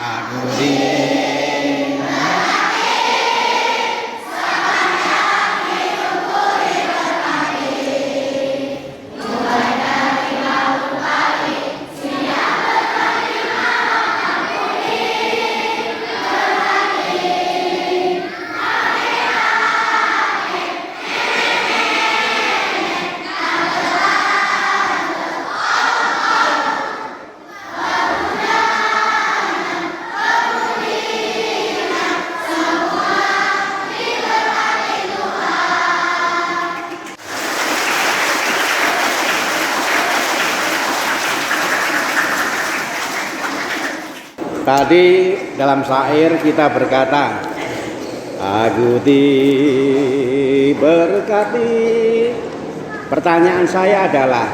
Aku di Tadi dalam syair kita berkata, aku diberkati. Pertanyaan saya adalah,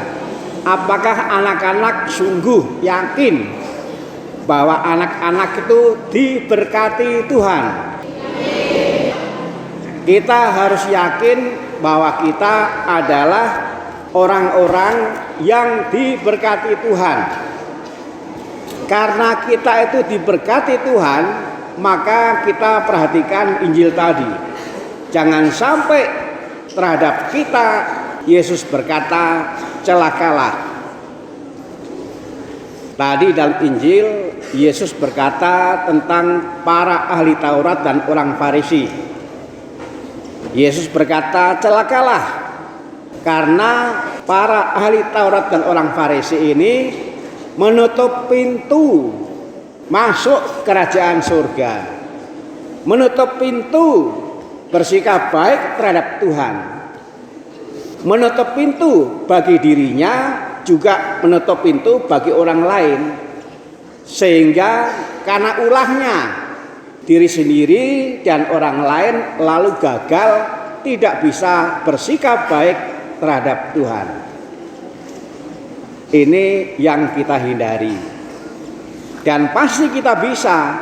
apakah anak-anak sungguh yakin bahwa anak-anak itu diberkati Tuhan? Kita harus yakin bahwa kita adalah orang-orang yang diberkati Tuhan. Karena kita itu diberkati Tuhan, maka kita perhatikan Injil tadi. Jangan sampai terhadap kita Yesus berkata, celakalah. Tadi dalam Injil Yesus berkata tentang para ahli Taurat dan orang Farisi. Yesus berkata, celakalah, karena para ahli Taurat dan orang Farisi ini menutup pintu masuk kerajaan surga, menutup pintu bersikap baik terhadap Tuhan, menutup pintu bagi dirinya, juga menutup pintu bagi orang lain, sehingga karena ulahnya diri sendiri dan orang lain lalu gagal tidak bisa bersikap baik terhadap Tuhan. Ini yang kita hindari, dan pasti kita bisa,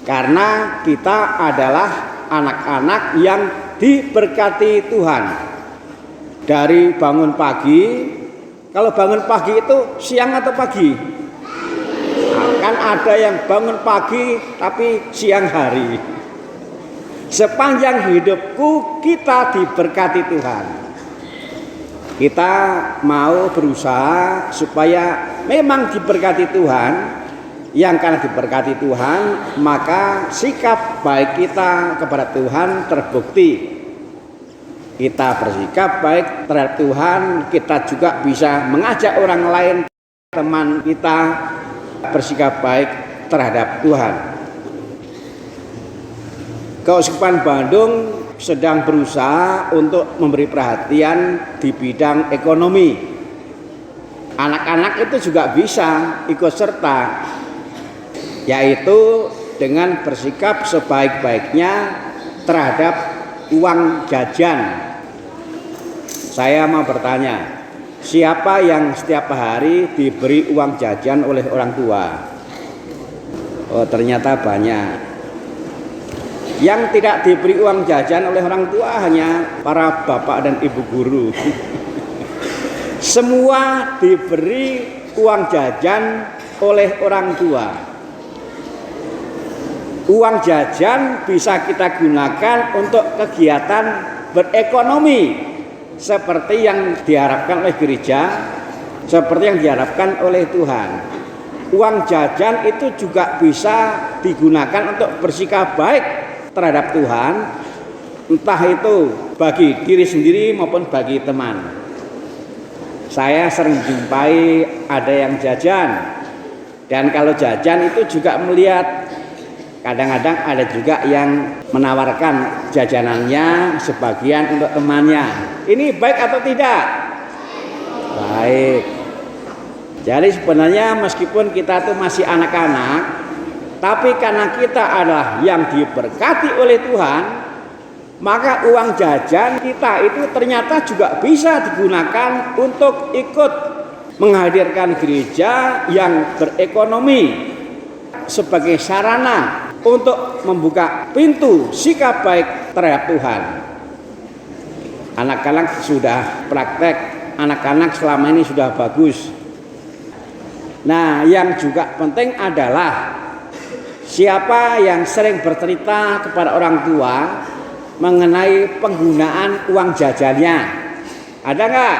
karena kita adalah anak-anak yang diberkati Tuhan. Dari bangun pagi, kalau bangun pagi itu siang atau pagi? Kan ada yang bangun pagi tapi siang hari. Sepanjang hidupku kita diberkati Tuhan. Kita mau berusaha supaya memang diberkati Tuhan. Yang karena diberkati Tuhan, maka sikap baik kita kepada Tuhan terbukti. Kita bersikap baik terhadap Tuhan, kita juga bisa mengajak orang lain, teman kita, bersikap baik terhadap Tuhan. Keuskupan Bandung sedang berusaha untuk memberi perhatian di bidang ekonomi. Anak-anak itu juga bisa ikut serta, yaitu dengan bersikap sebaik-baiknya terhadap uang jajan. Saya mau bertanya, siapa yang setiap hari diberi uang jajan oleh orang tua? Oh, ternyata banyak. Yang tidak diberi uang jajan oleh orang tua hanya para bapak dan ibu guru. Semua diberi uang jajan oleh orang tua. Uang jajan bisa kita gunakan untuk kegiatan berekonomi, seperti yang diharapkan oleh gereja, seperti yang diharapkan oleh Tuhan. Uang jajan itu juga bisa digunakan untuk bersikap baik terhadap Tuhan, entah itu bagi diri sendiri maupun bagi teman. Saya sering jumpai ada yang jajan, dan kalau jajan itu juga melihat, kadang-kadang ada juga yang menawarkan jajanannya sebagian untuk temannya. Ini baik atau tidak? Baik. Jadi sebenarnya meskipun kita itu masih anak-anak, tapi karena kita adalah yang diberkati oleh Tuhan, maka uang jajan kita itu ternyata juga bisa digunakan untuk ikut menghadirkan gereja yang berekonomi sebagai sarana untuk membuka pintu sikap baik terhadap Tuhan. Anak-anak sudah praktek, anak-anak selama ini sudah bagus. Nah, yang juga penting adalah Siapa yang sering bercerita kepada orang tua mengenai penggunaan uang jajannya? Ada nggak?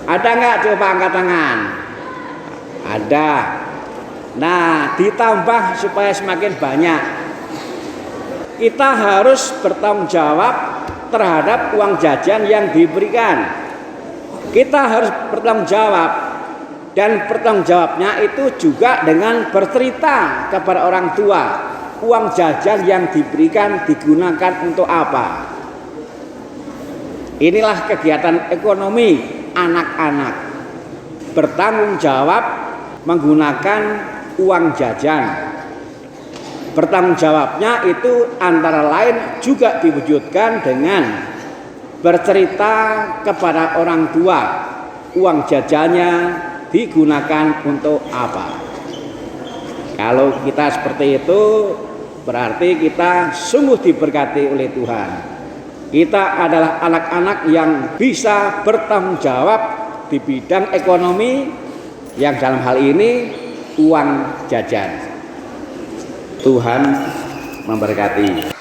Ada nggak? Coba angkat tangan. Ada. Nah, ditambah supaya semakin banyak, kita harus bertanggung jawab terhadap uang jajan yang diberikan. Kita harus bertanggung jawab, dan bertanggung jawabnya itu juga dengan bercerita kepada orang tua uang jajan yang diberikan digunakan untuk apa. Inilah kegiatan ekonomi anak-anak, bertanggung jawab menggunakan uang jajan. Bertanggung jawabnya itu antara lain juga diwujudkan dengan bercerita kepada orang tua uang jajannya digunakan untuk apa. Kalau kita seperti itu, berarti kita sungguh diberkati oleh Tuhan. Kita adalah anak-anak yang bisa bertanggung jawab di bidang ekonomi, yang dalam hal ini uang jajan. Tuhan memberkati.